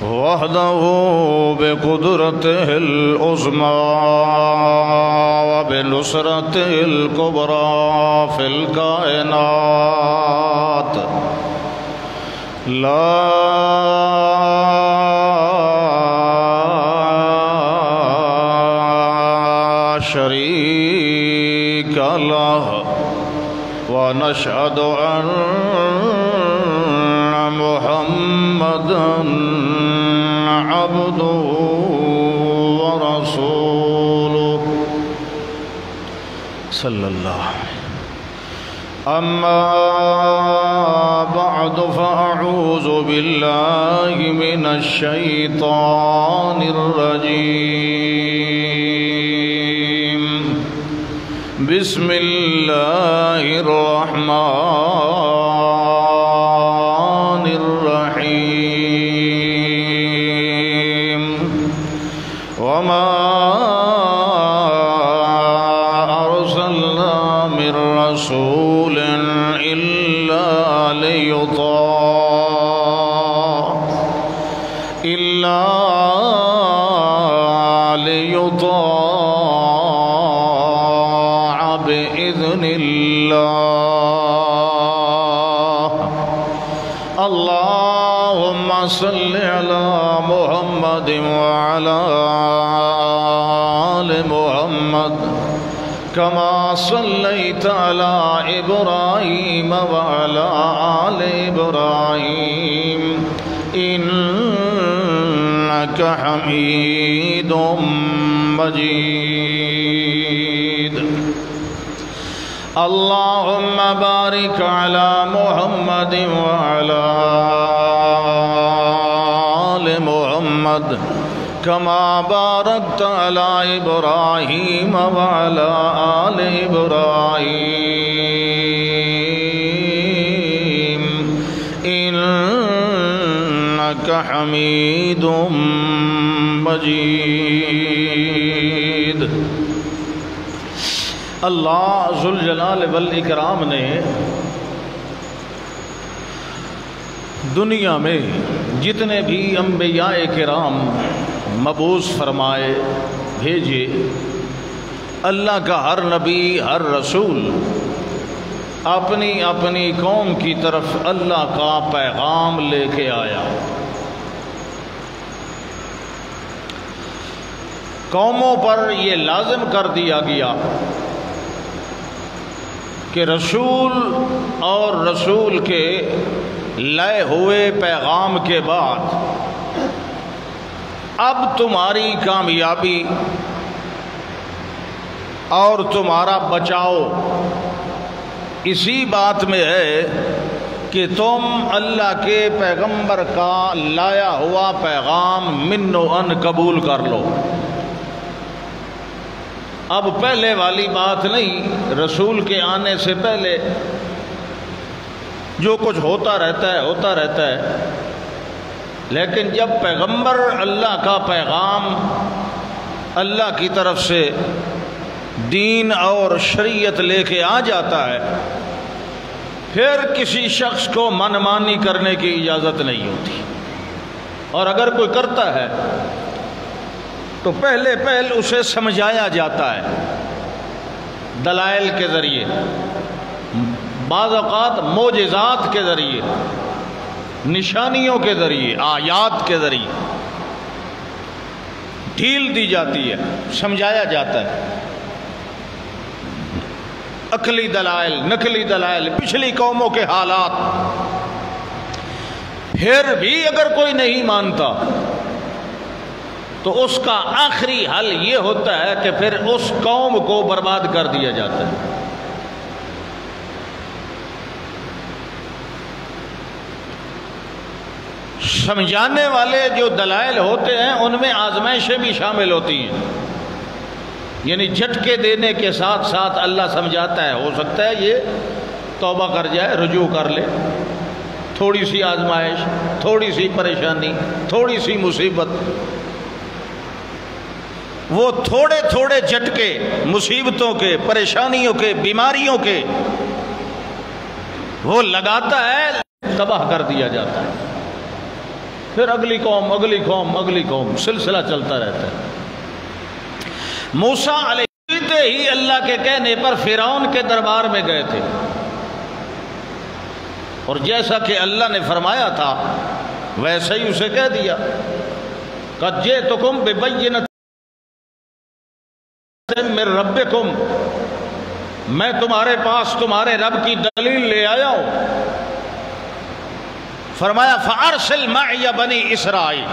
وحده بقدرته العظمى وبنصرته الكبرى في الكائنات لا شريك له ونشهد أن محمدًا عبده ورسوله صلى الله أما بعد فأعوذ بالله من الشيطان الرجيم بسم الله الرحمن الرحيم وما أرسلنا من رسول إلا ليطاع بإذن الله اللهم صل على محمد وعلى آل محمد كما صليت على إبراهيم وعلى آل إبراهيم إنك حميد مجيد اللهم بارك على محمد وعلى آل محمد كما باركت على إبراهيم وعلى آل إبراهيم إنك حميد مجيد اللہ ذوالجلال والاکرام نے دنیا میں جتنے بھی انبیاء کرام مبعوث فرمائے بھیجے اللہ کا ہر نبی ہر رسول اپنی اپنی قوم کی طرف اللہ کا پیغام لے کے آیا قوموں پر یہ لازم کر دیا گیا کہ رسول اور رسول کے لائے ہوئے پیغام کے بعد اب تمہاری کامیابی اور تمہارا بچاؤ اسی بات میں ہے کہ تم اللہ کے پیغمبر کا لایا ہوا پیغام من و ان قبول کر لو اب پہلے والی بات نہیں رسول کے آنے سے پہلے جو کچھ ہوتا رہتا ہے لیکن جب پیغمبر اللہ کا پیغام اللہ کی طرف سے دین اور شریعت لے کے آ جاتا ہے پھر کسی شخص کو من مانی کرنے کی اجازت نہیں ہوتی اور اگر کوئی کرتا ہے تو پہلے اسے سمجھایا جاتا ہے دلائل کے ذریعے بعض اوقات معجزات کے ذریعے نشانیوں کے ذریعے آیات کے ذریعے ڈھیل دی جاتی ہے سمجھایا جاتا ہے عقلی دلائل نقلی دلائل پچھلی قوموں کے حالات پھر بھی اگر کوئی نہیں مانتا تو اس کا آخری حل یہ ہوتا ہے کہ پھر اس قوم کو برباد کر دیا جاتا ہے سمجھانے والے جو دلائل ہوتے ہیں ان میں آزمائشیں بھی شامل ہوتی ہیں یعنی جھٹکے دینے کے ساتھ ساتھ اللہ سمجھاتا ہے ہو سکتا ہے یہ توبہ کر جائے رجوع کر لے تھوڑی سی آزمائش تھوڑی سی پریشانی تھوڑی سی مصیبت وہ تھوڑے تھوڑے جھٹکے مصیبتوں کے پریشانیوں کے بیماریوں کے وہ لگاتا ہے تباہ کر دیا جاتا ہے پھر اگلی قوم اگلی قوم اگلی قوم، سلسلہ چلتا رہتا ہے۔ موسیٰ علیہ ہی اللہ کے کہنے پر فرعون کے دربار میں گئے تھے، اور جیسا کہ اللہ نے فرمایا تھا ویسے ہی اسے کہہ دیا، قد جئتکم ببینۃ من ربکم، میں تمہارے پاس تمہارے رب کی دلیل لے آیا ہوں۔ فرمایا فارسل معی بنی اسرائیل،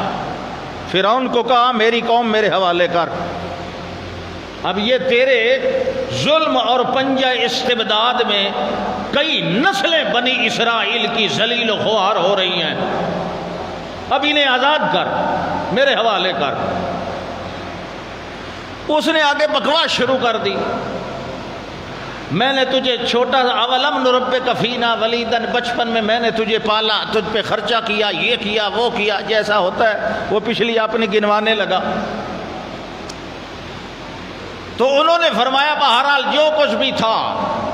فرعون کو کہا میری قوم میرے حوالے کر۔ اب یہ تیرے ظلم اور پنجہ استبداد میں کئی نسلیں بنی اسرائیل کی ذلیل و خوار ہو رہی ہیں، اب انہیں آزاد کر، میرے حوالے کر۔ اس نے آگے بکواس شروع کر دی، میں نے تجھے چھوٹا اولم نربک فینا ولیدن، بچپن میں نے تجھے پالا، تجھ پہ خرچہ کیا، یہ کیا وہ کیا، جیسا ہوتا ہے وہ پچھلی اپنی گنوانے لگا۔ تو انہوں نے فرمایا بہرحال جو کچھ بھی تھا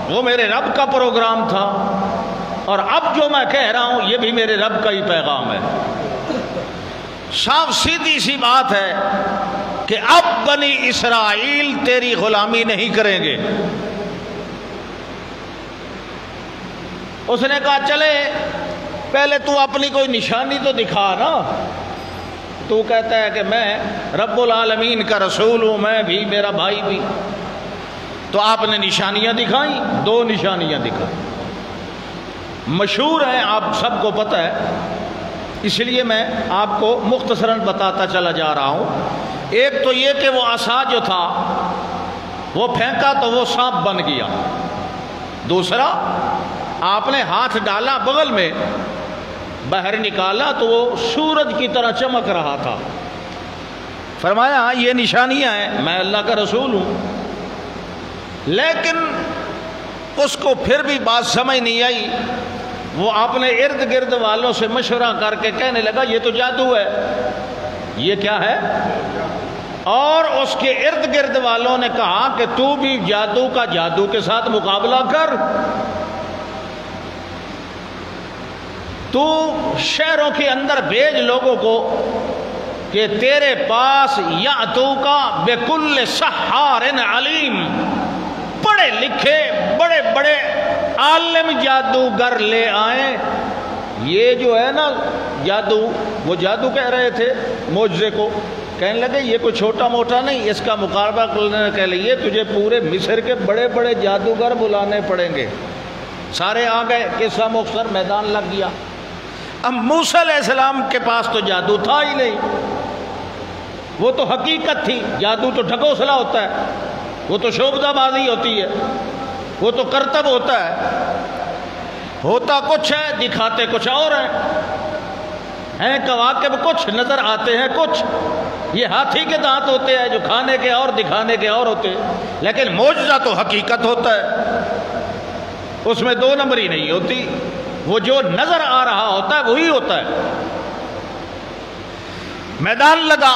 وہ میرے رب کا پروگرام تھا، اور اب جو میں کہہ رہا ہوں یہ بھی میرے رب کا ہی پیغام ہے۔ صاف سیدھی سی بات ہے کہ اب بنی اسرائیل تیری غلامی نہیں کریں گے۔ اس نے کہا چلے پہلے تو اپنی کوئی نشانی تو دکھا نا، تو کہتا ہے کہ میں رب العالمین کا رسول ہوں، میں بھی میرا بھائی بھی۔ تو آپ نے نشانیاں دکھائیں، 2 نشانیاں دکھائیں، مشہور ہیں، آپ سب کو پتہ ہے، اس لیے میں آپ کو مختصراً بتاتا چلا جا رہا ہوں۔ ایک تو یہ کہ وہ عصا جو تھا وہ پھینکا تو وہ سانپ بن گیا، دوسرا آپ نے ہاتھ ڈالا بغل میں، باہر نکالا تو وہ سورج کی طرح چمک رہا تھا۔ فرمایا یہ نشانیاں ہیں، میں اللہ کا رسول ہوں۔ لیکن اس کو پھر بھی بات سمجھ نہیں آئی، وہ اپنے ارد گرد والوں سے مشورہ کر کے کہنے لگا یہ تو جادو ہے، یہ کیا ہے؟ اور اس کے ارد گرد والوں نے کہا کہ تو بھی جادو کا جادو کے ساتھ مقابلہ کر، تو شہروں کے اندر بھیج لوگوں کو کہ تیرے پاس یاتوکا بکل سحار علیم، پڑھے لکھے بڑے بڑے عالم جادوگر لے آئیں۔ یہ جو ہے نا جادو، وہ جادو کہہ رہے تھے معجزے کو، کہنے لگے یہ کوئی چھوٹا موٹا نہیں، اس کا مقابلہ کرنے کے لیے تجھے پورے مصر کے بڑے بڑے جادوگر بلانے پڑیں گے۔ سارے آ گئے، قصہ مختصر میدان لگ گیا۔ اب موسیٰ علیہ السلام کے پاس تو جادو تھا ہی نہیں، وہ تو حقیقت تھی، جادو تو ڈھکوسلا ہوتا ہے، وہ تو شوبدہ بازی ہوتی ہے، وہ تو کرتب ہوتا ہے، ہوتا کچھ ہے دکھاتے کچھ اور ہیں کواکب کچھ نظر آتے ہیں کچھ، یہ ہاتھی کے دانت ہوتے ہیں جو کھانے کے اور دکھانے کے اور ہوتے ہیں، لیکن معجزہ تو حقیقت ہوتا ہے، اس میں 2 نمبری نہیں ہوتی، وہ جو نظر آ رہا ہوتا ہے وہی ہوتا ہے۔ میدان لگا،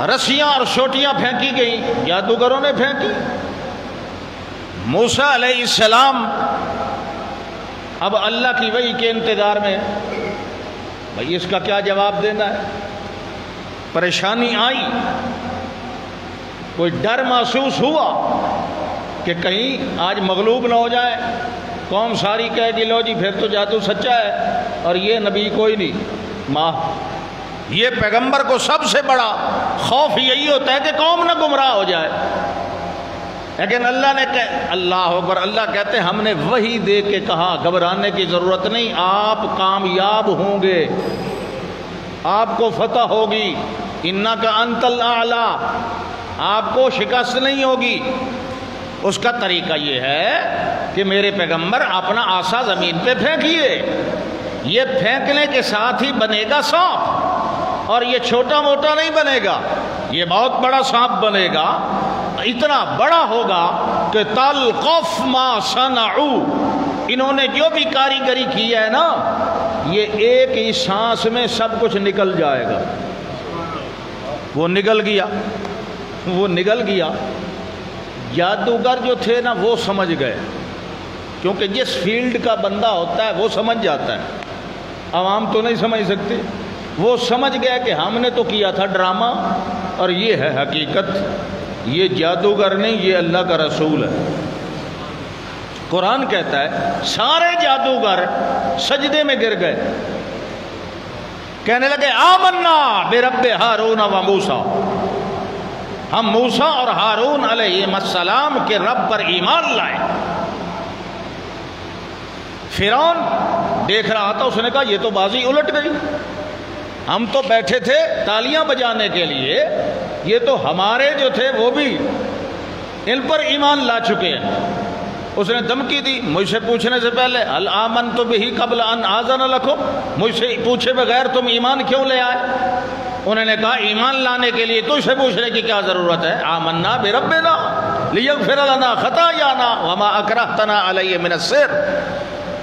رسیاں اور سوٹیاں پھینکی گئی، جادوگروں نے پھینکی۔ موسیٰ علیہ السلام اب اللہ کی وحی کے انتظار میں، بھئی اس کا کیا جواب دینا ہے؟ پریشانی آئی، کوئی ڈر محسوس ہوا کہ کہیں آج مغلوب نہ ہو جائے، قوم ساری کہے گی لو جی پھر تو جادو سچا ہے اور یہ نبی کوئی نہیں۔ یہ پیغمبر کو سب سے بڑا خوف یہی ہوتا ہے کہ قوم نہ گمراہ ہو جائے، لیکن اللہ اکبر، اللہ کہتے ہیں ہم نے وحی دے کے کہا گھبرانے کی ضرورت نہیں، آپ کامیاب ہوں گے، آپ کو فتح ہوگی، انک انت الاعلی، آپ کو شکست نہیں ہوگی۔ اس کا طریقہ یہ ہے کہ میرے پیغمبر اپنا عصا زمین پہ پھینکیے، یہ پھینکنے کے ساتھ ہی بنے گا سانپ، اور یہ چھوٹا موٹا نہیں بنے گا، یہ بہت بڑا سانپ بنے گا، اتنا بڑا ہوگا کہ تلقف ما صنعوا، انہوں نے جو بھی کاریگری کی ہے نا، یہ ایک ہی سانس میں سب کچھ نکل جائے گا۔ وہ نکل گیا، وہ نکل گیا۔ جادوگر جو تھے نا وہ سمجھ گئے، کیونکہ جس فیلڈ کا بندہ ہوتا ہے وہ سمجھ جاتا ہے، عوام تو نہیں سمجھ سکتی۔ وہ سمجھ گئے کہ ہم نے تو کیا تھا ڈرامہ اور یہ ہے حقیقت، یہ جادوگر نہیں، یہ اللہ کا رسول ہے۔ قرآن کہتا ہے سارے جادوگر سجدے میں گر گئے، کہنے لگے آمنا برب ہارون و موسیٰ، ہم موسیٰ اور ہارون علیہ السلام کے رب پر ایمان لائے۔ فرعون دیکھ رہا تھا، اس نے کہا یہ تو بازی الٹ گئی، ہم تو بیٹھے تھے تالیاں بجانے کے لیے، یہ تو ہمارے جو تھے وہ بھی ان پر ایمان لا چکے ہیں۔ اس نے دھمکی دی، مجھ سے پوچھنے سے پہلے هل آمنت به قبل ان آذن لكم، مجھ سے پوچھے بغیر تم ایمان کیوں لے آئے؟ انہوں نے کہا ایمان لانے کے لیے تجھ سے پوچھنے کی کیا ضرورت ہے؟ آمنا بربنا لیغفر لنا خطایانا وما اکرہتنا علیہ من السحر،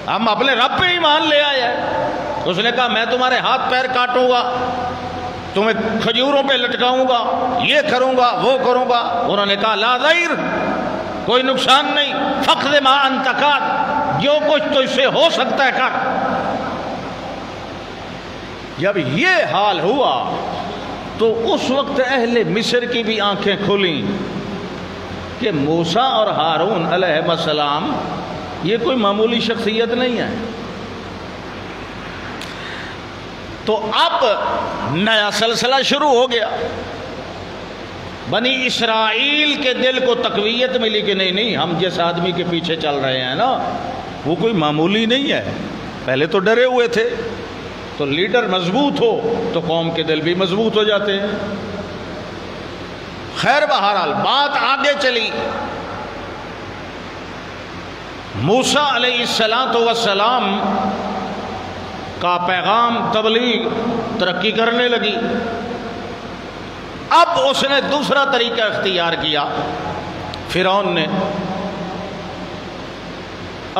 ہم اپنے رب پہ ایمان لے آئے ہیں۔ اس نے کہا میں تمہارے ہاتھ پیر کاٹوں گا، تمہیں کھجوروں پہ لٹکاؤں گا، یہ کروں گا وہ کروں گا۔ انہوں نے کہا لا ضیر، کوئی نقصان نہیں، فقد ما انت قاد، جو کچھ تو اس سے ہو سکتا ہے کر۔ جب یہ حال ہوا تو اس وقت اہل مصر کی بھی آنکھیں کھلیں کہ موسیٰ اور ہارون علیہ السلام یہ کوئی معمولی شخصیت نہیں ہے۔ تو اب نیا سلسلہ شروع ہو گیا، بنی اسرائیل کے دل کو تقویت ملی کہ نہیں ہم جس آدمی کے پیچھے چل رہے ہیں نا وہ کوئی معمولی نہیں ہے۔ پہلے تو ڈرے ہوئے تھے، تو لیڈر مضبوط ہو تو قوم کے دل بھی مضبوط ہو جاتے ہیں۔ خیر بہرحال بات آگے چلی، موسیٰ علیہ السلام کا پیغام تبلیغ ترقی کرنے لگی۔ اب اس نے دوسرا طریقہ اختیار کیا، فرعون نے،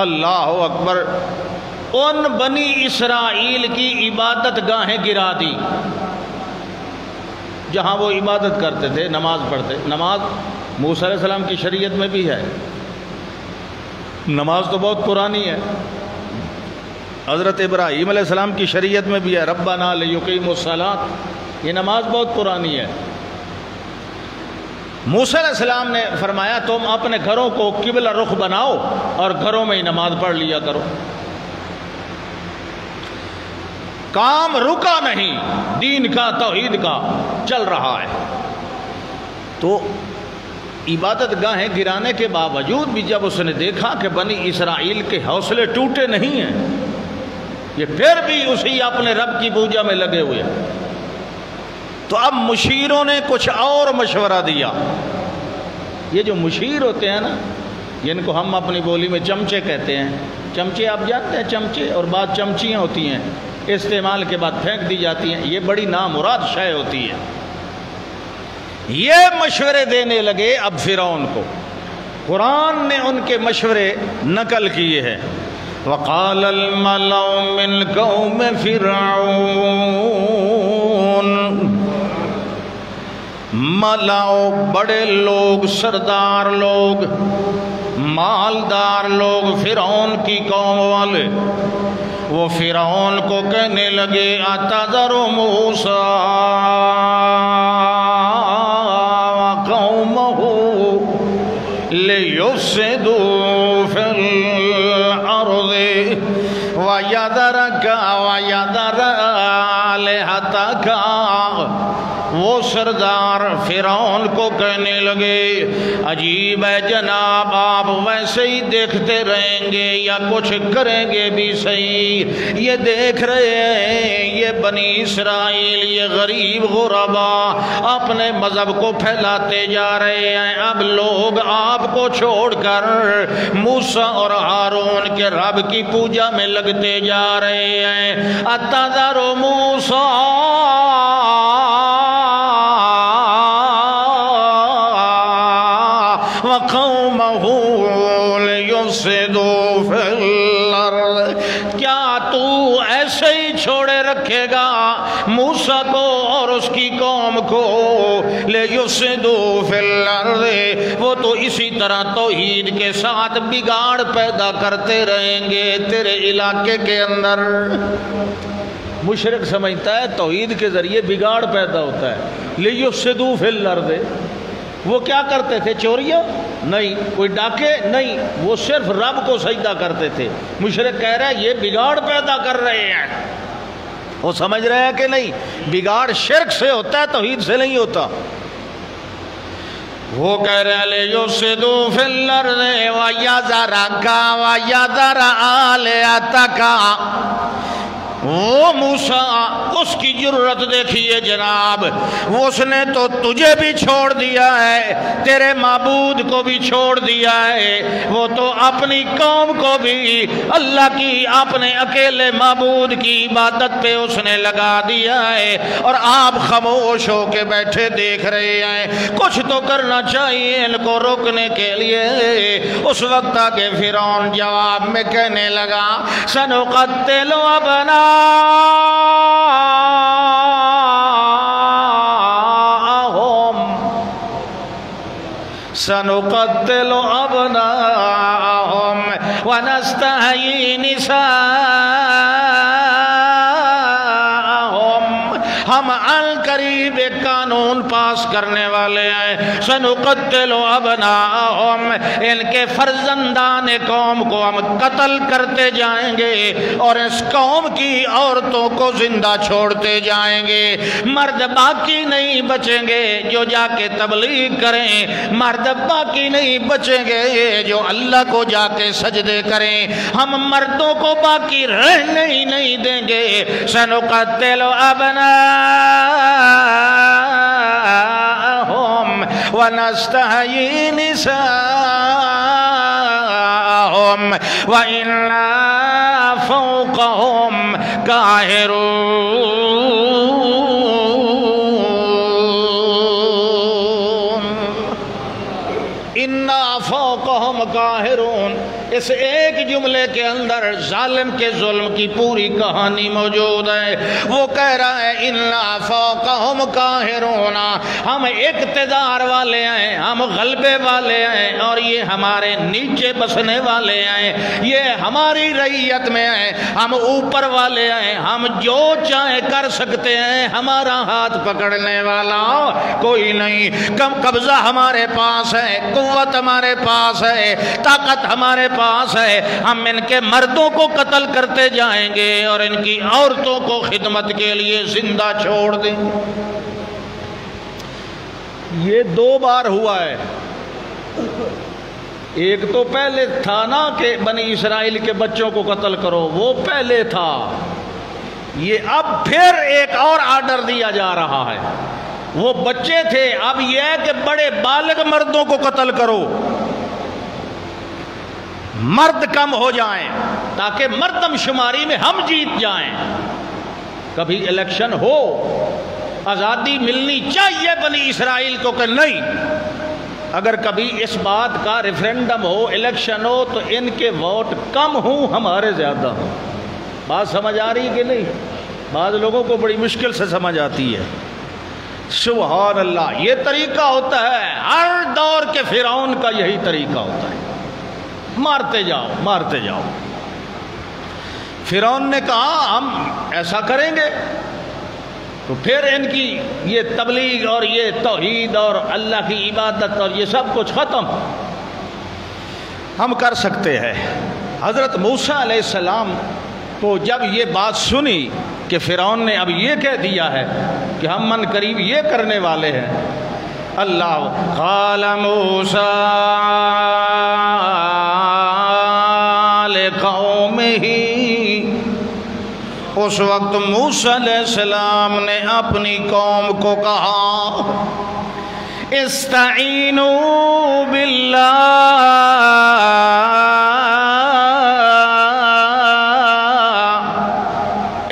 اللہ اکبر، ان بنی اسرائیل کی عبادت گاہیں گرا دی جہاں وہ عبادت کرتے تھے، نماز پڑھتے۔ نماز موسیٰ علیہ السلام کی شریعت میں بھی ہے، نماز تو بہت پرانی ہے، حضرت ابراہیم علیہ السلام کی شریعت میں بھی ہے، ربنا لیقیموا الصلاۃ، یہ نماز بہت پرانی ہے۔ موسیٰ علیہ السلام نے فرمایا تم اپنے گھروں کو قبلہ رخ بناؤ اور گھروں میں ہی نماز پڑھ لیا کرو۔ کام رکا نہیں، دین کا توحید کا چل رہا ہے۔ تو عبادت گاہیں گرانے کے باوجود بھی جب اس نے دیکھا کہ بنی اسرائیل کے حوصلے ٹوٹے نہیں ہیں، یہ پھر بھی اسی اپنے رب کی پوجا میں لگے ہوئے ہیں، تو اب مشیروں نے کچھ اور مشورہ دیا۔ یہ جو مشیر ہوتے ہیں نا، جن کو ہم اپنی بولی میں چمچے کہتے ہیں، چمچے آپ جانتے ہیں، چمچے اور بعض چمچیاں ہوتی ہیں، استعمال کے بعد پھینک دی جاتی ہیں، یہ بڑی نامراد شے ہوتی ہے۔ یہ مشورے دینے لگے اب فرعون کو، قرآن نے ان کے مشورے نقل کیے ہیں۔ وقال الملأ من قوم فرعون، ملاؤ بڑے لوگ، سردار لوگ، مالدار لوگ، فرعون کی قوم والے، وہ فرعون کو کہنے لگے اتذر موسیٰ وقومہ لیفسدوا فی الارض ویذرک ویذر آلہتک۔ وہ سردار فرعون کو کہنے لگے عجیب ہے جناب، آپ ویسے ہی دیکھتے رہیں گے یا کچھ کریں گے بھی صحیح؟ یہ دیکھ رہے ہیں یہ بنی اسرائیل، یہ غریب غربا اپنے مذہب کو پھیلاتے جا رہے ہیں، اب لوگ آپ کو چھوڑ کر موسیٰ اور ہارون کے رب کی پوجا میں لگتے جا رہے ہیں۔ اتذر موسیٰ وقومہ لیفسدوا فی الارض، کیا تو ایسے ہی چھوڑے رکھے گا موسیٰ کو اور اس کی قوم کو؟ لیفسدوا فی الارض، وہ تو اسی طرح توحید کے ساتھ بگاڑ پیدا کرتے رہیں گے تیرے علاقے کے اندر۔ مشرک سمجھتا ہے توحید کے ذریعے بگاڑ پیدا ہوتا ہے. لیفسدوا فی الارض، وہ کیا کرتے تھے؟ چوریاں نہیں، کوئی ڈاکے نہیں، وہ صرف رب کو سجدہ کرتے تھے. مشرک کہہ رہا ہے یہ بگاڑ پیدا کر رہے ہیں. وہ سمجھ رہے ہیں کہ نہیں بگاڑ شرک سے ہوتا ہے، توحید سے نہیں ہوتا. وہ کہہ رہے ہیں لیفسدوا فی الارض ویذرک ویذر آلہتک. وہ موسیٰ، اس کی جرت دیکھیے جناب، اس نے تو تجھے بھی چھوڑ دیا ہے، تیرے معبود کو بھی چھوڑ دیا ہے، وہ تو اپنی قوم کو بھی اللہ کی اپنے اکیلے معبود کی عبادت پہ اس نے لگا دیا ہے، اور آپ خاموش ہو کے بیٹھے دیکھ رہے ہیں. کچھ تو کرنا چاہیے ان کو روکنے کے لیے. اس وقت آگے فرعون جواب میں کہنے لگا سنقتل ابناء سنقتل ابناءهم ونستحيي نساءهم. ہم القریب ایک قانون پاس کرنے والے ہیں. سنقتل ابناءهم، ان کے فرزندان قوم کو ہم قتل کرتے جائیں گے اور اس قوم کی عورتوں کو زندہ چھوڑتے جائیں گے. مرد باقی نہیں بچیں گے جو جا کے تبلیغ کریں، مرد باقی نہیں بچیں گے جو اللہ کو جا کے سجدے کریں. ہم مردوں کو باقی رہنے ہی نہیں دیں گے. سنقتل ابناءهم ونستحيي نساءهم وإنا فوقهم قاهرون. إنا فوقهم قاهرون. اس ایک جملے کے اندر ظالم کے ظلم کی پوری کہانی موجود ہے. وہ کہہ رہا ہے انا فوقہم قاہرون، ہم اقتدار والے ہیں، ہم غلبے والے ہیں، اور یہ ہمارے نیچے بسنے والے ہیں، یہ ہماری رعیت میں ہیں، ہم اوپر والے ہیں، ہم جو چاہے کر سکتے ہیں، ہمارا ہاتھ پکڑنے والا کوئی نہیں. قبضہ ہمارے پاس ہے، قوت ہمارے پاس ہے، طاقت ہمارے پاس ہے. ہم ان کے مردوں کو قتل کرتے جائیں گے اور ان کی عورتوں کو خدمت کے لیے زندہ چھوڑ دیں گے. یہ 2 بار ہوا ہے. ایک تو پہلے تھا نا کہ بنی اسرائیل کے بچوں کو قتل کرو، وہ پہلے تھا. یہ اب پھر ایک اور آرڈر دیا جا رہا ہے. وہ بچے تھے، اب یہ ہے کہ بڑے بالغ مردوں کو قتل کرو، مرد کم ہو جائیں تاکہ مردم شماری میں ہم جیت جائیں. کبھی الیکشن ہو، آزادی ملنی چاہیے بنی اسرائیل کو کہ نہیں. اگر کبھی اس بات کا ریفرینڈم ہو، الیکشن ہو، تو ان کے ووٹ کم ہوں، ہمارے زیادہ ہوں. بات سمجھ آ رہی کہ نہیں؟ بعض لوگوں کو بڑی مشکل سے سمجھ آتی ہے. سبحان اللہ. یہ طریقہ ہوتا ہے، ہر دور کے فرعون کا یہی طریقہ ہوتا ہے. مارتے جاؤ مارتے جاؤ. فرعون نے کہا ہم ایسا کریں گے تو پھر ان کی یہ تبلیغ اور یہ توحید اور اللہ کی عبادت اور یہ سب کچھ ختم ہم کر سکتے ہیں. حضرت موسیٰ علیہ السلام کو جب یہ بات سنی کہ فرعون نے اب یہ کہہ دیا ہے کہ ہم من قریب یہ کرنے والے ہیں، اللہ قال موسیٰ لقومہ، اس وقت موسیٰ علیہ السلام نے اپنی قوم کو کہا استعینوا باللہ،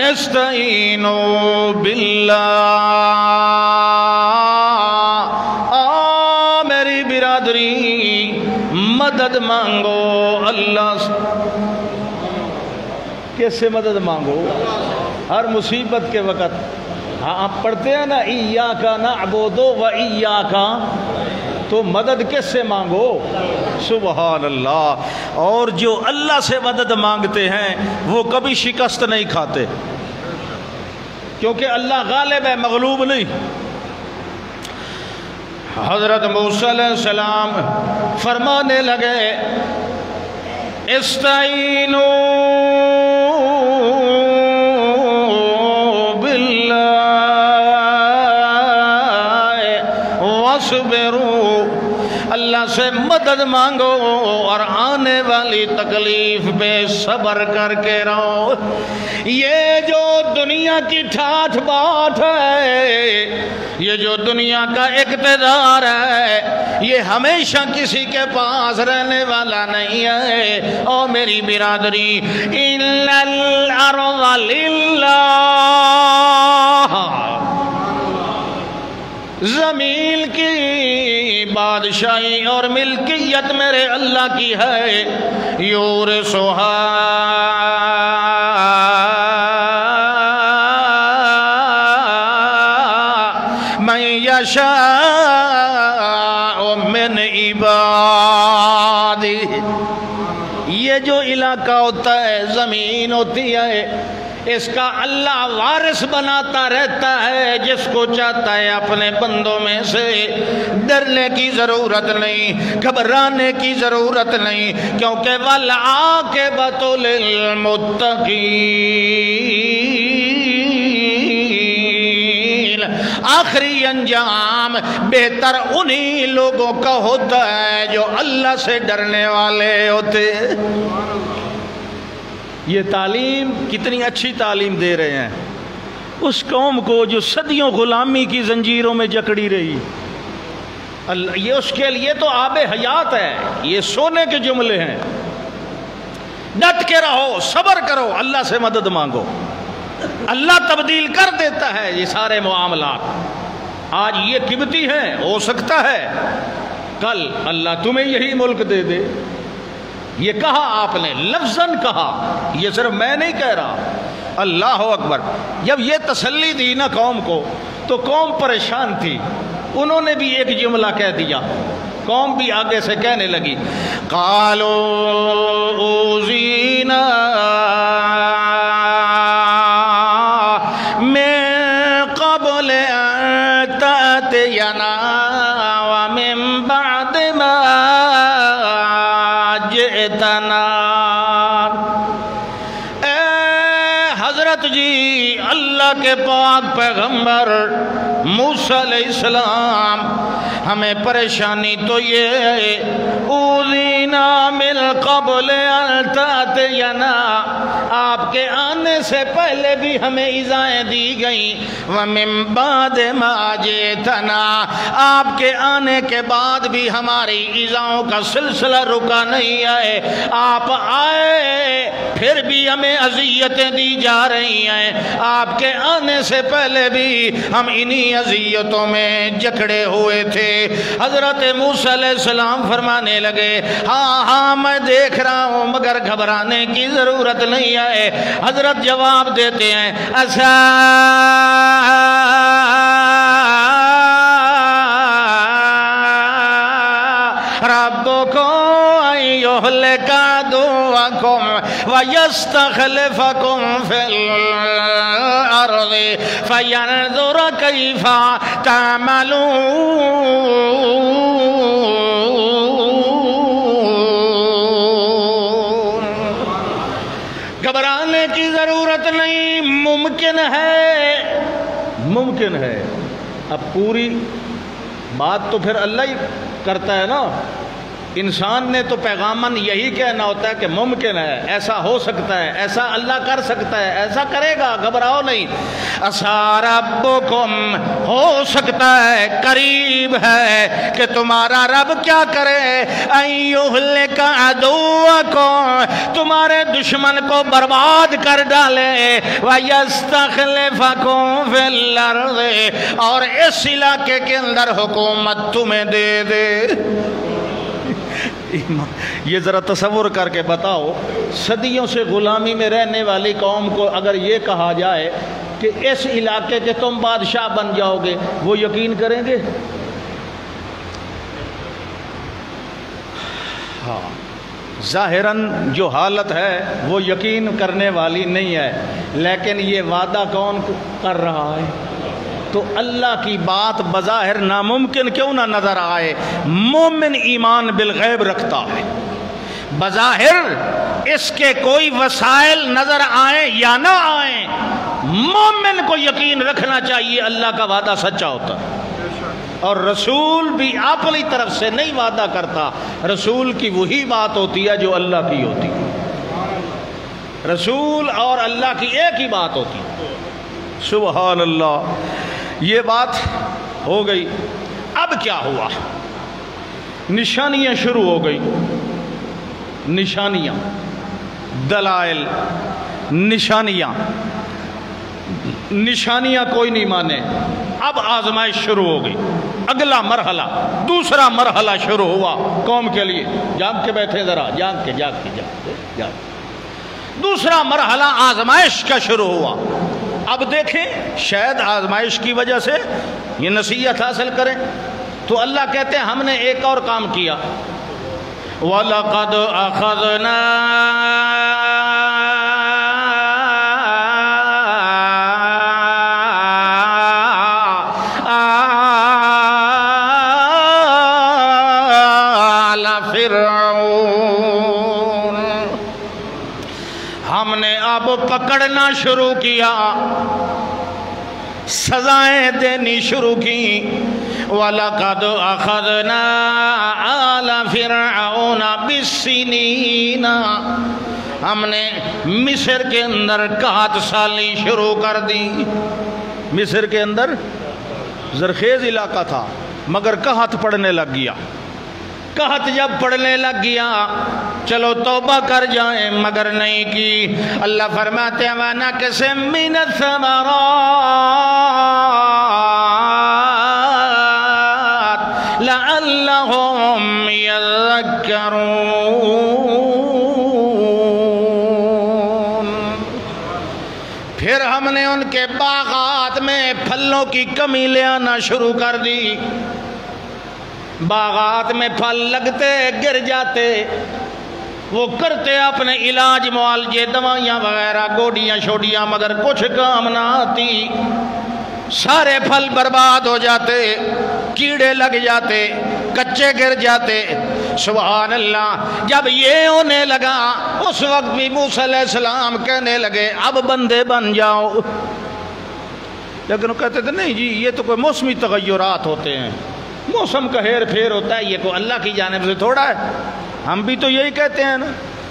استعینوا باللہ. میری برادری مدد مانگو اللہ سے. کس سے مدد مانگو؟ ہر مصیبت کے وقت. ہاں آپ پڑھتے ہیں نا ایاک نعبد و ایاک، تو مدد کس سے مانگو؟ سبحان اللہ. اور جو اللہ سے مدد مانگتے ہیں وہ کبھی شکست نہیں کھاتے. کیونکہ اللہ غالب ہے، مغلوب نہیں۔ حضرت موسیٰ علیہ السلام فرمانے لگے استعینوا باللہ واصبروا، اللہ سے مدد مانگو اور آنے والی تکلیف پہ صبر کر کے رہو۔ یہ جو دنیا کی ٹھاٹھ باٹھ ہے، یہ جو دنیا کا اقتدار ہے، یہ ہمیشہ کسی کے پاس رہنے والا نہیں ہے۔ او میری برادری، اِنَّ الْأَرْضَ لِلَّهِ، زمین کی بادشاہی اور ملکیت میرے اللہ کی ہے۔ یورثھا من یشاء من عبادہ، یہ جو علاقہ ہوتا ہے، زمین ہوتی ہے، اس کا اللہ وارث بناتا رہتا ہے جس کو چاہتا ہے اپنے بندوں میں سے۔ ڈرنے کی ضرورت نہیں، گھبرانے کی ضرورت نہیں، کیونکہ وَالْعَاقِبَةُ لِلْمُتَّقِينَ، آخری انجام بہتر انہی لوگوں کا ہوتا ہے جو اللہ سے ڈرنے والے ہوتے۔ یہ تعلیم کتنی اچھی تعلیم دے رہے ہیں اس قوم کو جو صدیوں غلامی کی زنجیروں میں جکڑی رہی۔ یہ اس کے لیے تو آب حیات ہے، یہ سونے کے جملے ہیں۔ ڈٹ کے رہو، صبر کرو، اللہ سے مدد مانگو، اللہ تبدیل کر دیتا ہے یہ سارے معاملات۔ آج یہ قیمتی ہیں، ہو سکتا ہے کل اللہ تمہیں یہی ملک دے دے۔ یہ کہا آپ نے، لفظاً کہا، یہ صرف میں نہیں کہہ رہا، اللہ اکبر۔ جب یہ تسلی دی نا قوم کو تو قوم پریشان تھی، انہوں نے بھی ایک جملہ کہہ دیا، قوم بھی آگے سے کہنے لگی قالوا اوذینا من قبل ان تأتینا ومن بعد ما جئتنا۔ اے حضرت جی، اللہ کے پاک پیغمبر موسیٰ علیہ السلام، ہمیں پریشانی تو یہ ہے، اوذینا من قبل ان تأتینا، آپ کے آنے سے پہلے بھی ہمیں ایذائیں دی گئیں، ومن بعد ما جئتنا، آپ کے آنے کے بعد بھی ہماری ایذاؤں کا سلسلہ رکا نہیں ہے۔ آپ آئے پھر بھی ہمیں اذیتیں دی جا رہی ہیں، آپ کے آنے سے پہلے بھی ہم انہی اذیتوں میں جکڑے ہوئے تھے۔ حضرت موسیٰ علیہ السلام فرمانے لگے ہاں میں دیکھ رہا ہوں، مگر گھبرانے کی ضرورت نہیں ہے۔ حضرت جواب دیتے ہیں عسیٰ ربکم ان یہلک عدوکم ویستخلفکم فی الارض فینظر کیف تعملون۔ گھبرانے کی ضرورت نہیں، ممکن ہے۔ اب پوری بات تو پھر اللہ ہی کرتا ہے نا، انسان نے تو پیغاماً یہی کہنا ہوتا ہے کہ ممکن ہے، ایسا ہو سکتا ہے، ایسا اللہ کر سکتا ہے، ایسا کرے گا، گھبراؤ نہیں۔ عسیٰ ربکم، ہو سکتا ہے، قریب ہے کہ تمہارا رب کیا کرے، ان یہلک عدوکم، تمہارے دشمن کو برباد کر ڈالے، ویستخلفکم فی الارض، اور اس علاقے کے اندر حکومت تمہیں دے دے۔ یہ ذرا تصور کر کے بتاؤ، صدیوں سے غلامی میں رہنے والی قوم کو اگر یہ کہا جائے کہ اس علاقے کے تم بادشاہ بن جاؤ گے، وہ یقین کریں گے؟ ہاں، ظاہراً جو حالت ہے وہ یقین کرنے والی نہیں ہے، لیکن یہ وعدہ کون کر رہا ہے؟ تو اللہ کی بات بظاہر ناممکن کیوں نہ نظر آئے، مومن ایمان بالغیب رکھتا ہے، بظاہر اس کے کوئی وسائل نظر آئیں یا نہ آئیں، مومن کو یقین رکھنا چاہیے اللہ کا وعدہ سچا ہوتا ہے۔ اور رسول بھی اپنی طرف سے نہیں وعدہ کرتا، رسول کی وہی بات ہوتی ہے جو اللہ کی ہوتی ہے، رسول اور اللہ کی ایک ہی بات ہوتی ہے۔ سبحان اللہ، یہ بات ہو گئی۔ اب کیا ہوا؟ نشانیاں شروع ہو گئی، نشانیاں، دلائل، نشانیاں کوئی نہیں مانے۔ اب آزمائش شروع ہو گئی، اگلا مرحلہ، دوسرا مرحلہ شروع ہوا قوم کے لیے۔ جاگ کے بیٹھے ذرا، جاگ کے دوسرا مرحلہ آزمائش کا شروع ہوا۔ اب دیکھیں، شاید آزمائش کی وجہ سے یہ نصیحت حاصل کریں، تو اللہ کہتے ہیں ہم نے ایک اور کام کیا، وَلَقَدْ أَخَذْنَا ہم نے اب پکڑنا شروع کیا، سزائیں دینی شروع کی۔ وَلَقَدْ أَخَذْنَا آلَ فِرْعَوْنَ بِالسِّنِينَ، ہم نے مصر کے اندر قحط سالی شروع کر دی۔ مصر کے اندر زرخیز علاقہ تھا مگر قحط پڑنے لگ گیا۔ قحط جب پڑنے لگ گیا، چلو توبہ کر جائیں، مگر نہیں کی۔ اللہ فرماتے ہیں وَنَقْصٍ مِّنَ الثَّمَرَاتِ لَعَلَّهُمْ يَذَّكَّرُونَ۔ پھر ہم نے ان کے باغات میں پھلوں کی کمی لے آنا شروع کر دی۔ باغات میں پھل لگتے گر جاتے، وہ کرتے اپنے علاج معالجے دوائیاں وغیرہ گوڈیاں شوڈیاں، مگر کچھ کام نہ آتی، سارے پھل برباد ہو جاتے، کیڑے لگ جاتے، کچے گر جاتے۔ سبحان اللہ، جب یہ ہونے لگا اس وقت بھی موسیٰ علیہ السلام کہنے لگے اب بندے بن جاؤ، لیکن وہ کہتے تھے نہیں جی یہ تو کوئی موسمی تغیرات ہوتے ہیں، موسم کا ہیر پھیر ہوتا ہے، یہ کوئی اللہ کی جانب سے تھوڑا ہے۔ ہم بھی تو یہی کہتے ہیں نا،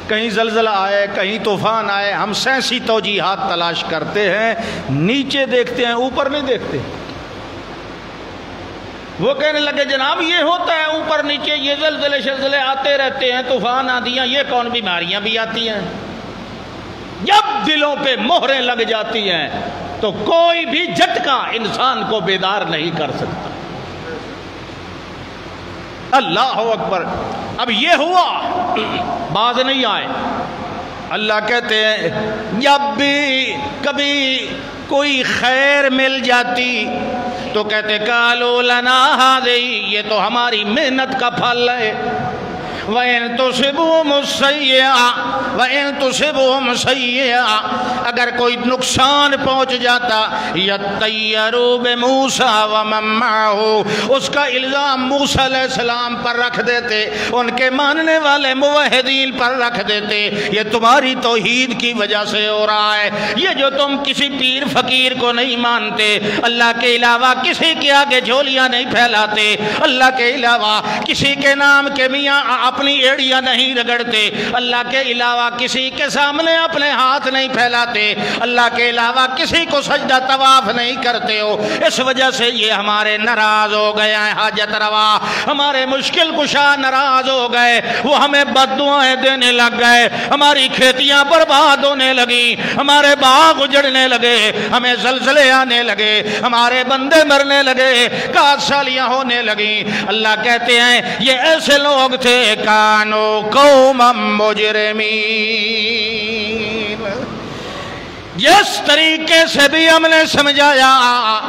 کہیں زلزلہ آئے، کہیں طوفان آئے، ہم سائنسی توجیحات تلاش کرتے ہیں، نیچے دیکھتے ہیں، اوپر نہیں دیکھتے۔ وہ کہنے لگے جناب یہ ہوتا ہے اوپر نیچے، یہ زلزلے شلزلے آتے رہتے ہیں، طوفان آندیاں، یہ کون بیماریاں بھی آتی ہیں۔ جب دلوں پہ مہریں لگ جاتی ہیں تو کوئی بھی جھٹکا انسان کو بیدار نہیں کر سکتا۔ اللہ اکبر۔ اب یہ ہوا، باز نہیں آئے۔ اللہ کہتے ہیں جب بھی کبھی کوئی خیر مل جاتی تو کہتے قالوا لنا هذه، یہ تو ہماری محنت کا پھل ہے۔ وَإِن تُصِبْهُمْ السَّيِّئَةُ وَإِن تُصِبْهُمْ سَيِّئَةٌ، اگر کوئی نقصان پہنچ جاتا، يَطَّيَّرُوا بِمُوسَىٰ وَمَن مَّعَهُ، اس کا الزام موسیٰ علیہ السلام پر رکھ دیتے، ان کے ماننے والے موحدین پر رکھ دیتے، یہ تمہاری توحید کی وجہ سے ہو رہا ہے، یہ جو تم کسی پیر فقیر کو نہیں مانتے، اللہ کے علاوہ کسی کے آگے جھولیاں نہیں پھیلاتے، اللہ کے علاوہ کسی کے نام کے میاں اپنی ایڑیاں نہیں رگڑتے، اللہ کے علاوہ کسی کے سامنے اپنے ہاتھ نہیں پھیلاتے، اللہ کے علاوہ کسی کو سجدہ طواف نہیں کرتے ہو، اس وجہ سے یہ ہمارے ناراض ہو گئے ہیں، حاجت روا ہمارے مشکل کشا ناراض ہو گئے، وہ ہمیں بد دعائیں دینے لگ گئے، ہماری کھیتیاں برباد ہونے لگی، ہمارے باغ اجڑنے لگے، ہمیں زلزلے آنے لگے، ہمارے بندے مرنے لگے، قحط سالیاں ہونے لگیں۔ اللہ کہتے ہیں یہ ایسے لوگ تھے کانو قوما مجرمین، جس طریقے سے بھی ہم نے سمجھایا،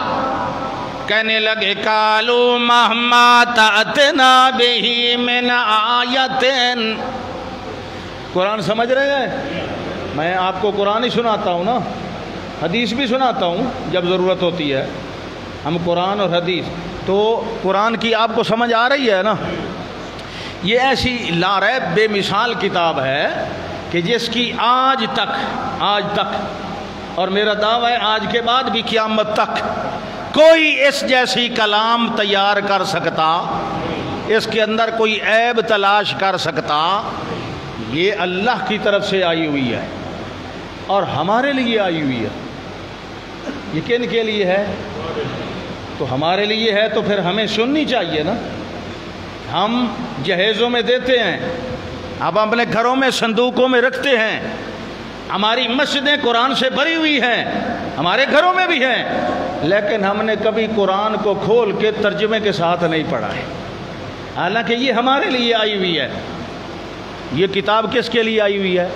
کہنے لگے قالوا مہما تأتنا بہ من آیت، قرآن سمجھ رہے ہیں؟ میں آپ کو قرآن ہی سناتا ہوں نا، حدیث بھی سناتا ہوں جب ضرورت ہوتی ہے. ہم قرآن اور حدیث، تو قرآن کی آپ کو سمجھ آ رہی ہے نا؟ یہ ایسی لا ریب بے مثال کتاب ہے کہ جس کی آج تک اور میرا دعویٰ ہے آج کے بعد بھی قیامت تک کوئی اس جیسی کلام تیار کر سکتا، اس کے اندر کوئی عیب تلاش کر سکتا. یہ اللہ کی طرف سے آئی ہوئی ہے اور ہمارے لیے آئی ہوئی ہے. یہ کن کے لیے ہے؟ تو ہمارے لیے ہے تو پھر ہمیں سننی چاہیے نا. ہم جہیزوں میں دیتے ہیں، اب اپنے گھروں میں صندوقوں میں رکھتے ہیں. ہماری مسجدیں قرآن سے بھری ہوئی ہیں، ہمارے گھروں میں بھی ہیں، لیکن ہم نے کبھی قرآن کو کھول کے ترجمے کے ساتھ نہیں پڑھا ہے، حالانکہ یہ ہمارے لیے آئی ہوئی ہے. یہ کتاب کس کے لیے آئی ہوئی ہے؟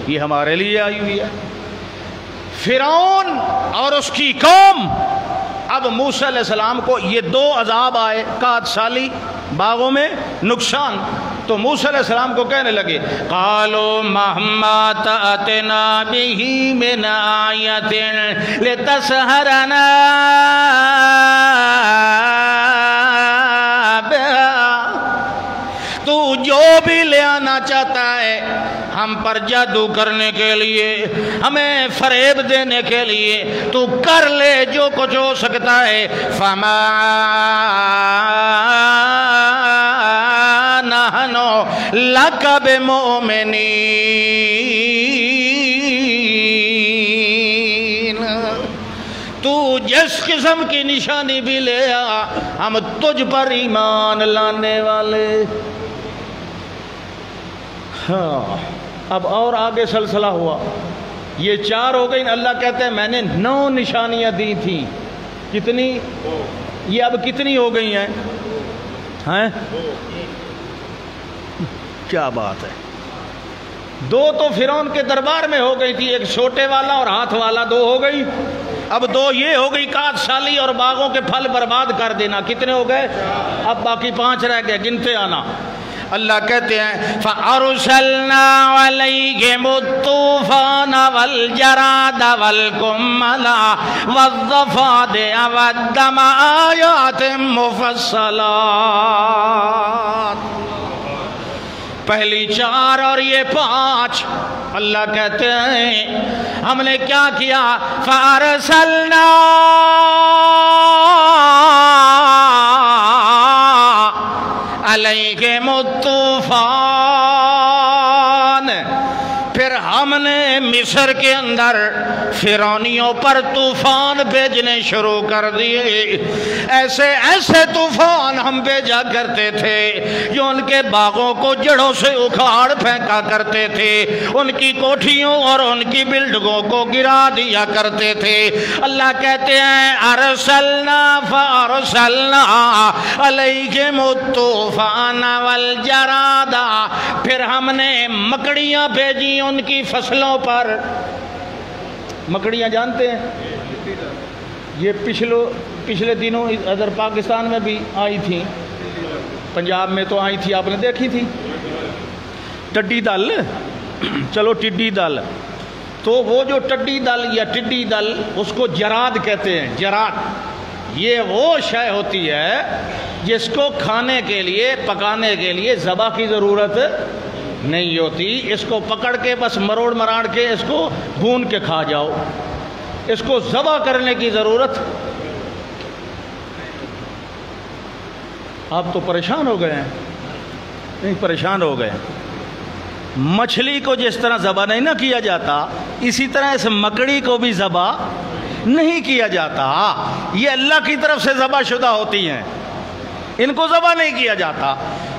یہ ہمارے لیے آئی ہوئی ہے. فرعون اور اس کی قوم، اب موسیٰ علیہ السلام کو یہ 2 عذاب آئے، 4 سالی باغوں میں نقصان، تو موسیٰ علیہ السلام کو کہنے لگے قالوا مہما تأتنا بہ من آیت لتسحرنا تو جو بھی لے آنا چاہتا ہے ہم پر جادو کرنے کے لیے، ہمیں فریب دینے کے لیے، تو کر لے جو کچھ ہو سکتا ہے. فما نحن لک بمؤمنین، تو جس قسم کی نشانی بھی لے آ، ہم تجھ پر ایمان لانے والے. ہاں اب اور آگے سلسلہ ہوا، یہ 4 ہو گئی. اللہ کہتے ہیں میں نے 9 نشانیاں دی تھیں. کتنی؟ یہ اب کتنی ہو گئی ہیں؟ کیا بات ہے. 2 تو فرعون کے دربار میں ہو گئی تھی، ایک چھوٹے والا اور ہاتھ والا، 2 ہو گئی. اب 2 یہ ہو گئی 4 سالی اور باغوں کے پھل برباد کر دینا. کتنے ہو گئے؟ اب باقی 5 رہ گئے، گنتے آنا. اللہ کہتے ہیں فَأَرْسَلْنَا عَلَيْهِمُ الطُّوفَانَ وَالْجَرَادَ وَالْقُمَّلَ وَالضَّفَادِعَ وَالدَّمَ آيَاتٍ مُفَصَّلَاتٍ. پہلی 4 اور یہ 5. اللہ کہتے ہیں ہم نے کیا کیا؟ فَأَرْسَلْنَا علیہم الطوفان، پھر ہم نے مصر کے اندر فرعونیوں پر طوفان بھیجنے شروع کر دیے. ایسے ایسے طوفان ہم بھیجا کرتے تھے جو ان کے باغوں کو جڑوں سے اکھاڑ پھینکا کرتے تھے، ان کی کوٹھیوں اور ان کی بلڈنگوں کو گرا دیا کرتے تھے. اللہ کہتے ہیں ارسلنا فارسلنا علیہم الطوفان والجراد، پھر ہم نے مکڑیاں بھیجی ان کی فصلوں پر. مکڑیاں جانتے ہیں؟ یہ پچھلے دنوں ادھر پاکستان میں بھی آئی تھیں، پنجاب میں تو آئی تھی، آپ نے دیکھی تھی. ٹڈی دل، چلو ٹڈی دل، تو وہ جو ٹڈی دل یا ٹڈی دل اس کو جراد کہتے ہیں. جراد یہ وہ شے ہوتی ہے جس کو کھانے کے لیے، پکانے کے لیے ذبح کی ضرورت نہیں ہوتی. اس کو پکڑ کے بس مروڑ مراڑ کے اس کو بھون کے کھا جاؤ، اس کو ذبح کرنے کی ضرورت. آپ تو پریشان ہو گئے ہیں. نہیں پریشان ہو گئے. مچھلی کو جس طرح ذبح نہیں نہ کیا جاتا، اسی طرح اس مکڑی کو بھی ذبح نہیں کیا جاتا. یہ اللہ کی طرف سے ذبح شدہ ہوتی ہیں، ان کو ذبح نہیں کیا جاتا.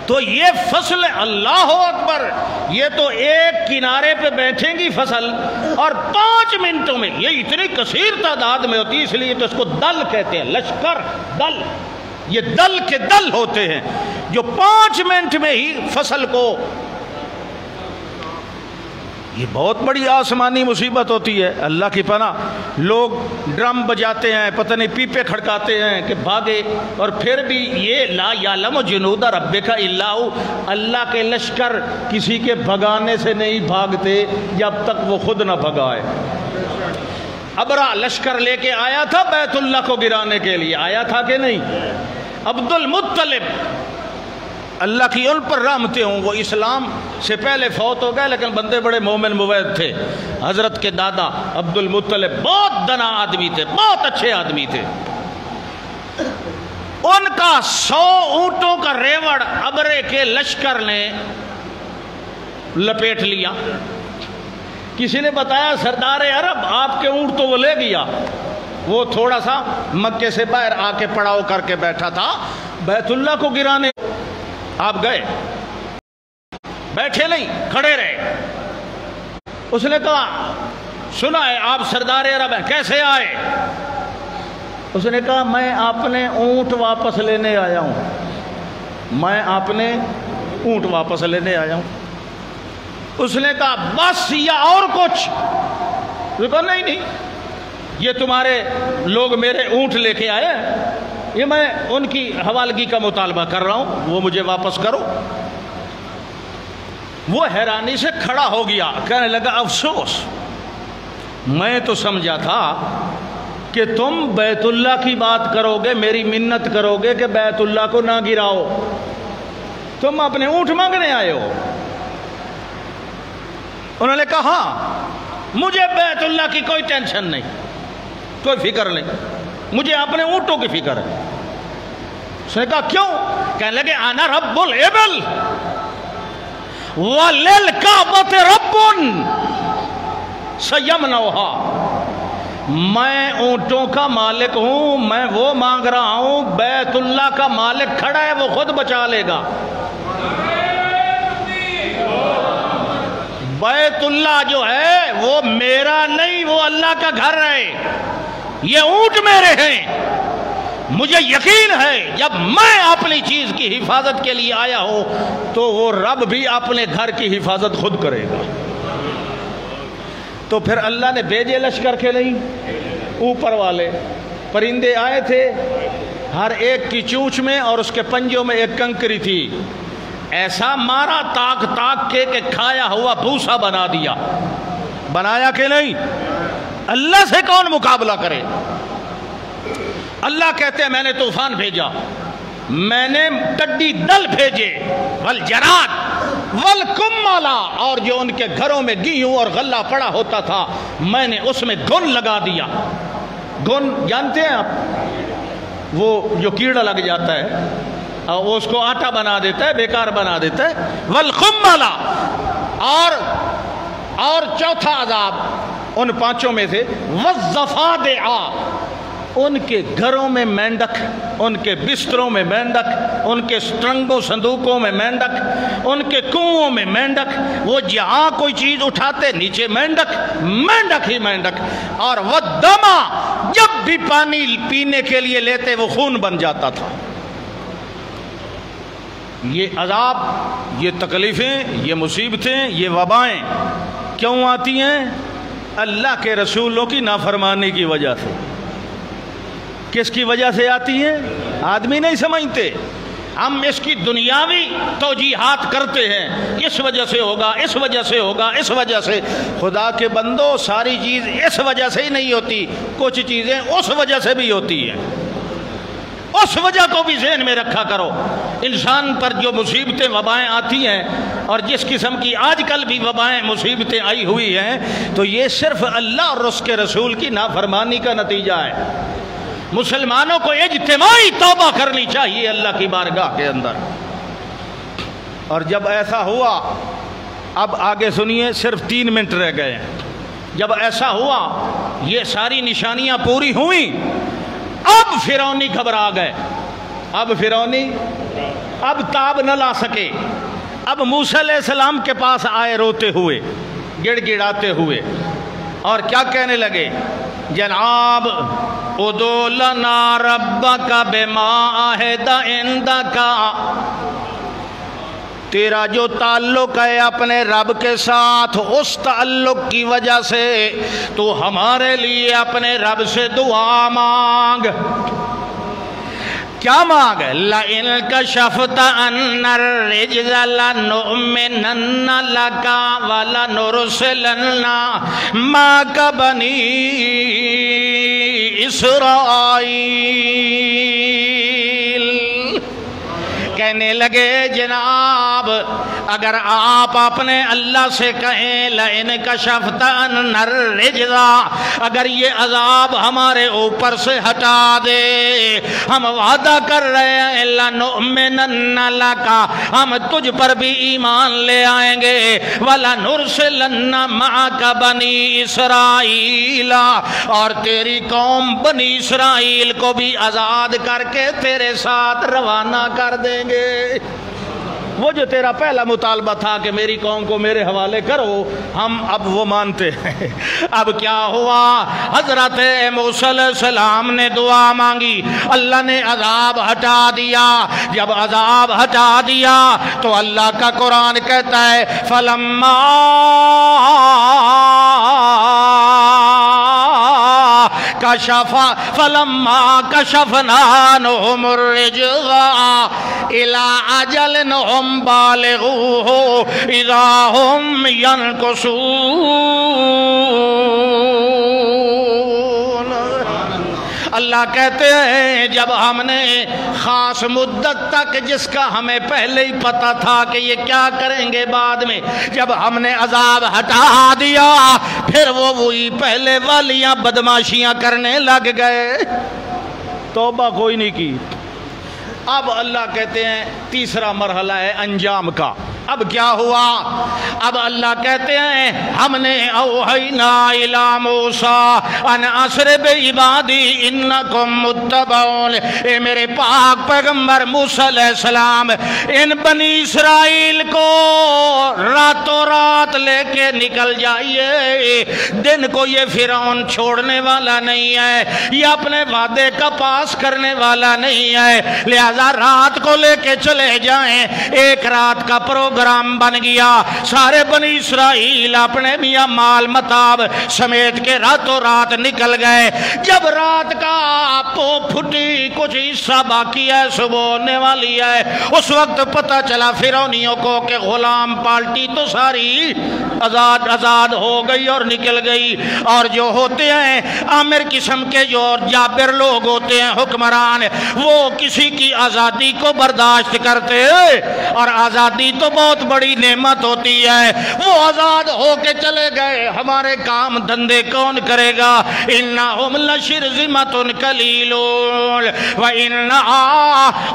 تو یہ فصل، اللہ اکبر، یہ تو ایک کنارے پہ بیٹھیں گی فصل اور 5 منٹوں میں، یہ اتنی کثیر تعداد میں ہوتی ہے، اس لیے تو اس کو دل کہتے ہیں، لشکر دل. یہ دل کے دل ہوتے ہیں جو 5 منٹ میں ہی فصل کو. یہ بہت بڑی آسمانی مصیبت ہوتی ہے، اللہ کی پناہ۔ لوگ ڈرم بجاتے ہیں، پتہ نہیں پیپے کھڑکاتے ہیں کہ بھاگے، اور پھر بھی یہ لا یعلم جنود ربک الا ہو، اللہ کے لشکر کسی کے بھگانے سے نہیں بھاگتے جب تک وہ خود نہ بھگائے۔ ابرا لشکر لے کے آیا تھا بیت اللہ کو گرانے کے لیے، آیا تھا کہ نہیں؟ عبد المطلب، اللہ کی ان پر رحمتیں ہوں، وہ اسلام سے پہلے فوت ہو گئے لیکن بندے بڑے مومن موحد تھے۔ حضرت کے دادا عبد المطلب بہت دنا آدمی تھے، بہت اچھے آدمی تھے۔ ان کا 100 اونٹوں کا ریوڑ ابرے کے لشکر نے لپیٹ لیا۔ کسی نے بتایا سردار عرب آپ کے اونٹ تو وہ لے گیا، وہ تھوڑا سا مکے سے باہر آ کے پڑاؤ کر کے بیٹھا تھا بیت اللہ کو گرانے، آپ گئے، بیٹھے نہیں، کھڑے رہے۔ اس نے کہا سنا ہے آپ سردار عرب ہیں، کیسے آئے؟ اس نے کہا میں اپنے اونٹ واپس لینے آیا ہوں، میں اپنے اونٹ واپس لینے آیا ہوں۔ اس نے کہا بس یا اور کچھ؟ اس نے کہا نہیں، یہ تمہارے لوگ میرے اونٹ لے کے آئے ہیں، یہ میں ان کی حوالگی کا مطالبہ کر رہا ہوں، وہ مجھے واپس کرو۔ وہ حیرانی سے کھڑا ہو گیا، کہنے لگا افسوس، میں تو سمجھا تھا کہ تم بیت اللہ کی بات کرو گے، میری منت کرو گے کہ بیت اللہ کو نہ گراؤ، تم اپنے اونٹ مانگنے آئے ہو۔ انہوں نے کہا ہاں مجھے بیت اللہ کی کوئی ٹینشن نہیں، کوئی فکر نہیں، مجھے اپنے اونٹوں کی فکر ہے۔ اس نے کہا کیوں؟ کہنے لگے انا رب الابل وللکعبۃ رب سیمنعھا، میں اونٹوں کا مالک ہوں، میں وہ مانگ رہا ہوں، بیت اللہ کا مالک کھڑا ہے، وہ خود بچا لے گا۔ بیت اللہ جو ہے وہ میرا نہیں، وہ اللہ کا گھر ہے، یہ اونٹ میرے ہیں۔ مجھے یقین ہے جب میں اپنی چیز کی حفاظت کے لیے آیا ہوں تو وہ رب بھی اپنے گھر کی حفاظت خود کرے گا۔ تو پھر اللہ نے بھیجے لشکر کے نہیں، اوپر والے پرندے آئے تھے، ہر ایک کی چونچ میں اور اس کے پنجوں میں ایک کنکری تھی، ایسا مارا تاک تاک کے کہ کھایا ہوا بھوسا بنا دیا۔ بنایا کہ نہیں؟ اللہ سے کون مقابلہ کرے؟ اللہ کہتے ہیں میں نے طوفان بھیجا، میں نے ٹڈی دل بھیجے، والجراد والکمالا، اور جو ان کے گھروں میں گیہوں اور غلہ پڑا ہوتا تھا میں نے اس میں گن لگا دیا۔ گن جانتے ہیں آپ؟ وہ جو کیڑا لگ جاتا ہے وہ اس کو آٹا بنا دیتا ہے، بیکار بنا دیتا ہے۔ والخمالا، اور چوتھا عذاب ان پانچوں میں سے والضفادع، ان کے گھروں میں مینڈک، ان کے بستروں میں مینڈک، ان کے سٹرنگوں صندوقوں میں مینڈک، ان کے کنووں میں مینڈک، وہ جہاں کوئی چیز اٹھاتے نیچے مینڈک، مینڈک ہی مینڈک، اور والدما، جب بھی پانی پینے کے لیے لیتے وہ خون بن جاتا تھا۔ یہ عذاب، یہ تکلیفیں، یہ مصیبتیں، یہ وبائیں کیوں آتی ہیں؟ اللہ کے رسولوں کی نافرمانی کی وجہ سے۔ کس کی وجہ سے آتی ہیں؟ آدمی نہیں سمجھتے، ہم اس کی دنیاوی توجیحات کرتے ہیں، اس وجہ سے ہوگا، اس وجہ سے ہوگا، اس وجہ سے۔ خدا کے بندو، ساری چیز اس وجہ سے ہی نہیں ہوتی، کچھ چیزیں اس وجہ سے بھی ہوتی ہیں، اس وجہ کو بھی ذہن میں رکھا کرو۔ انسان پر جو مصیبتیں وبائیں آتی ہیں اور جس قسم کی آج کل بھی وبائیں مصیبتیں آئی ہوئی ہیں تو یہ صرف اللہ اور اس کے رسول کی نافرمانی کا نتیجہ ہے۔ مسلمانوں کو اجتماعی توبہ کرنی چاہیے اللہ کی بارگاہ کے اندر۔ اور جب ایسا ہوا، اب آگے سنیے، صرف 3 منٹ رہ گئے ہیں۔ جب ایسا ہوا، یہ ساری نشانیاں پوری ہوئیں، اب فرعونی گھبرا گئے، اب فرعونی اب تاب نہ لا سکے، اب موسیٰ علیہ السلام کے پاس آئے روتے ہوئے، گڑ گڑاتے ہوئے، اور کیا کہنے لگے؟ جناب ادعو لنا ربک بما عہد عندک، تیرا جو تعلق ہے اپنے رب کے ساتھ، اس تعلق کی وجہ سے تو ہمارے لیے اپنے رب سے دعا مانگ۔ کیا مانگ؟ لَئِن كَشَفْتَ عَنَّا الرِّجْزَ لَنُؤْمِنَنَّ لَكَ وَلَنُرْسِلَنَّ مَعَكَ بَنِي اسرائیل۔ کہنے لگے جناب اگر آپ اپنے اللہ سے کہیں لَئِن كَشَفْتَ عَنَّا الرِّجْزَ، اگر یہ عذاب ہمارے اوپر سے ہٹا دے، ہم وعدہ کر رہے ہیں لَنُؤْمِنَنَّ لَكَ، ہم تجھ پر بھی ایمان لے آئیں گے، وَلَنُرْسِلَنَّ مَعَكَ بَنِي اسرائیل، اور تیری قوم بنی اسرائیل کو بھی آزاد کر کے تیرے ساتھ روانہ کر دیں گے۔ وہ جو تیرا پہلا مطالبہ تھا کہ میری قوم کو میرے حوالے کرو، ہم اب وہ مانتے ہیں۔ اب کیا ہوا؟ حضرت موسیٰ علیہ السلام نے دعا مانگی، اللہ نے عذاب ہٹا دیا۔ جب عذاب ہٹا دیا تو اللہ کا قرآن کہتا ہے فَلَمَّا كَشَفْنَا عَنْهُمُ الرِّجْزَ إِلَىٰ أَجَلٍ هُمْ بَالِغُوهُ إِذَا هُمْ يَنْكُثُونَ۔ اللہ کہتے ہیں جب ہم نے خاص مدت تک، جس کا ہمیں پہلے ہی پتا تھا کہ یہ کیا کریں گے بعد میں، جب ہم نے عذاب ہٹا دیا پھر وہ وہی پہلے والیاں بدماشیاں کرنے لگ گئے، توبہ کوئی نہیں کی۔ اب اللہ کہتے ہیں تیسرا مرحلہ ہے انجام کا۔ اب کیا ہوا؟ اب اللہ کہتے ہیں ہم نے اوحینا الی موسیٰ ان اسر بعبادی انکم متبعون، اے میرے پاک پیغمبر موسیٰ علیہ السلام ان بنی اسرائیل کو راتوں رات لے کے نکل جائیے، دن کو یہ فرعون چھوڑنے والا نہیں ہے، یہ اپنے وعدے کا پاس کرنے والا نہیں ہے، لہذا رات کو لے کے چلے جائیں۔ ایک رات کا پروگرام بن گیا، سارے بنی اسرائیل اپنے میاں مال متاع سمیت کے راتوں رات نکل گئے۔ جب رات کا پھٹی کچھ حصہ باقی ہے، صبح ہونے والی ہے، اس وقت پتہ چلا فرعونیوں کو کہ غلام پالٹی تو ساری آزاد ہو گئی اور نکل گئی، اور جو ہوتے ہیں عامر قسم کے جو جابر لوگ ہوتے ہیں حکمران، وہ کسی کی آزادی کو برداشت کرتے ہیں، اور آزادی تو بہت بڑی نعمت ہوتی ہے۔ وہ آزاد ہو کے چلے گئے، ہمارے کام دھندے کون کرے گا؟ انہم لشرذمۃ قلیلون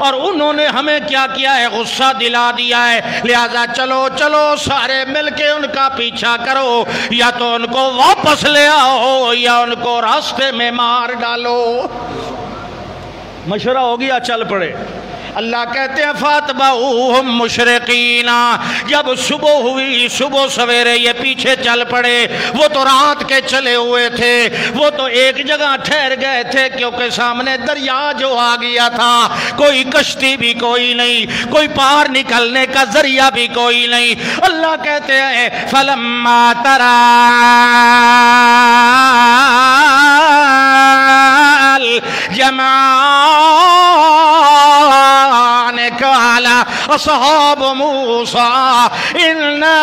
اور انہوں نے ہمیں کیا کیا ہے؟ غصہ دلا دیا ہے، لہذا چلو چلو سارے مل کے ان کا پیچھا کرو، یا تو ان کو واپس لے آؤ یا ان کو راستے میں مار ڈالو۔ مشورہ ہو گیا، چل پڑے۔ اللہ کہتے ہیں فَاتْبَعُوهُمْ مُشْرِقِينَ، جب صبح ہوئی، صبح سویرے یہ پیچھے چل پڑے۔ وہ تو رات کے چلے ہوئے تھے، وہ تو ایک جگہ ٹھہر گئے تھے کیونکہ سامنے دریا جو آ گیا تھا، کوئی کشتی بھی کوئی نہیں، کوئی پار نکلنے کا ذریعہ بھی کوئی نہیں۔ اللہ کہتے ہیں فَلَمَّا تَرَى الْجَمْعَانِ قَالَ أَصْحَابُ مُوسَىٰ إِنَّا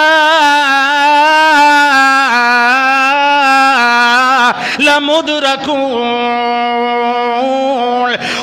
لَمُدْرَكُونَ۔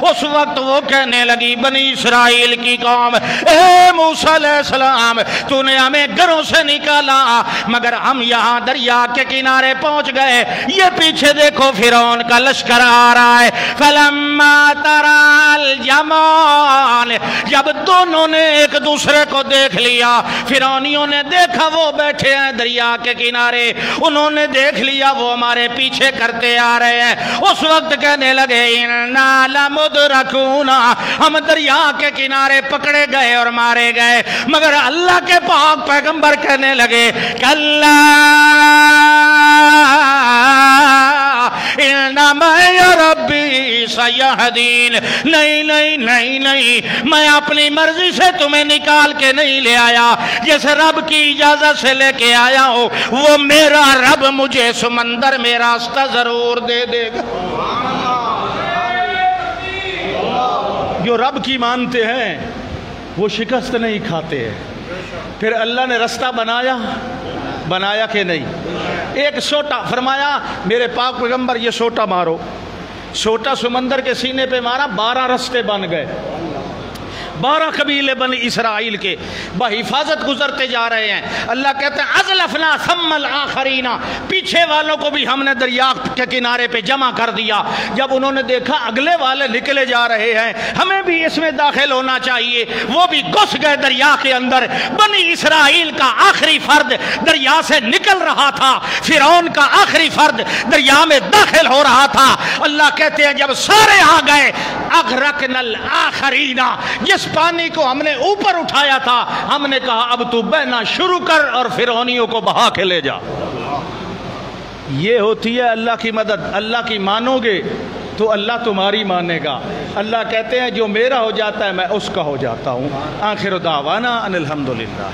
اس وقت وہ کہنے لگی بنی اسرائیل کی قوم، اے موسیٰ علیہ السلام تو نے ہمیں گھروں سے نکالا مگر ہم یہاں دریا کے کنارے پہنچ گئے، یہ پیچھے دیکھو فرعون کا لشکر آ رہا ہے۔ فَلَمَّا تَرَى الْجَمْعَانِ، جب دونوں نے ایک دوسرے کو دیکھ لیا، فرعونیوں نے دیکھا وہ بیٹھے ہیں دریا کے کنارے، انہوں نے دیکھ لیا وہ ہمارے پیچھے کرتے آ رہے ہیں، اس وقت کہنے لگے اِنَّا لَمُدْرَكُونَ، ہم دریا کے کنارے پکڑے گئے اور مارے گئے۔ مگر اللہ کے پاک پیغمبر کہنے لگے کَلَّا انما ربی سیہدین، نہیں نہیں نہیں نہیں، میں اپنی مرضی سے تمہیں نکال کے نہیں لے آیا، جس رب کی اجازت سے لے کے آیا ہو وہ میرا رب مجھے سمندر میں راستہ ضرور دے دے گا۔ جو رب کی مانتے ہیں وہ شکست نہیں کھاتے ہیں۔ پھر اللہ نے راستہ بنایا کہ نہیں؟ ایک سوٹا فرمایا میرے پاک پیغمبر یہ سوٹا مارو، سوٹا سمندر کے سینے پہ مارا، 12 رستے بن گئے، 12 قبیلے بنی اسرائیل کے بحفاظت گزرتے جا رہے ہیں۔ اللہ کہتے ہیں ازلفنا ثم الاخرین، پیچھے والوں کو بھی ہم نے دریا کے کنارے پہ جمع کر دیا۔ جب انہوں نے دیکھا اگلے والے نکلے جا رہے ہیں، ہمیں بھی اس میں داخل ہونا چاہیے، وہ بھی گھس گئے دریا کے اندر۔ بنی اسرائیل کا آخری فرد دریا سے نکل رہا تھا، فرعون کا آخری فرد دریا میں داخل ہو رہا تھا۔ اللہ کہتے ہیں جب سارے آ گئے اغرقنا الاخرین، جس پانی کو ہم نے اوپر اٹھایا تھا ہم نے کہا اب تو بہنا شروع کر اور فرعونیوں کو بہا کے لے جا۔ یہ ہوتی ہے اللہ کی مدد۔ اللہ کی مانو گے تو اللہ تمہاری مانے گا۔ اللہ کہتے ہیں جو میرا ہو جاتا ہے میں اس کا ہو جاتا ہوں۔ آخر دعوانا ان الحمدللہ۔